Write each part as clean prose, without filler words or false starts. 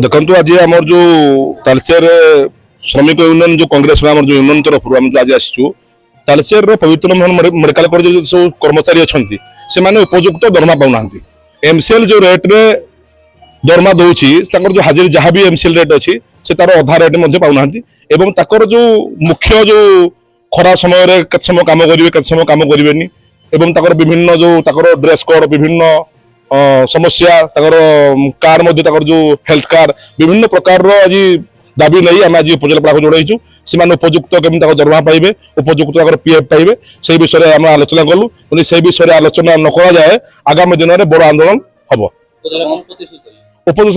देखो आज आम जो तालचेर श्रमिक यूनियन जो कांग्रेस आम जो यूनियन तरफ आज आसचु तालचेर पवित्र मोहन मेडिकल कॉलेज जो कर्मचारी अच्छा से उपयुक्त दरमा पाऊना एमसीएल जो रेट रे दरमा दूसरी जो हाजिर जहाँ भी एमसीएल रेट अच्छी से तार अधा रेट पाऊना जो मुख्य जो खरा समय समय कम करेंगे समय कम करें विभिन्न जो ड्रेस कोड विभिन्न समस्या कार जो हेल्थ कार्ड विभिन्न प्रकार आज दाबी नहीं आम आज उपजिला को जोड़ू से उपयुक्त केमी दरमा पाइबे उपयुक्त पीएफ पाइबे से विषय आम आलोचना कलु से विषय आलोचना न करा जाए आगामी दिन में बड़ आंदोलन हम उपदेश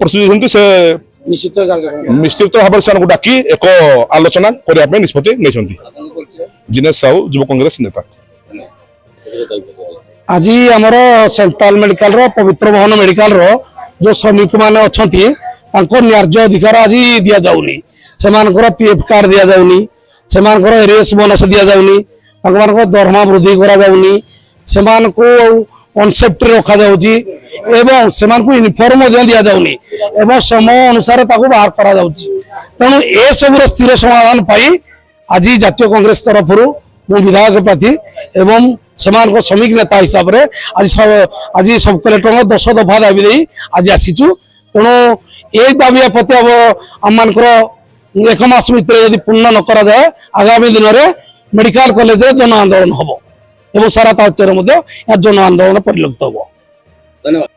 प्रस्तुत से निश्चित भाव से डाक एक आलोचना करने निष्पत्ति नहीं जिनेश साहू युव कांग्रेस नेता आज आमर सेंट्रल मेडिकल पवित्र मोहन मेडिकल जो श्रमिक मैंने अच्छा न्याय्य अधिकार आज दि जाऊनी से पीएफ कार्ड दि जाऊनी से एरियस बोनस दि जाऊनी दरमा वृद्धि कराऊनी से अनसेफ्ट रखा जाउची एवं से यूनिफॉर्म दि जाऊनी एवं समय अनुसार बाहर करा जाउची तेणु ए सब स्थिर समाधान पाई आज जातीय कांग्रेस तरफ मु विधायक प्रार्थी एवं सेमान श्रमिक नेता हिसाब से आज सब कलेक्टर 10 दफा दाबी दे आज आसीचु तेणु ये दाबी प्रति आम एक मास भितर पूर्ण न करा जाए आगामी दिन में मेडिकल कॉलेज जन आंदोलन हम और सारा तालचेर जन आंदोलन परिलक्षित हम। धन्यवाद।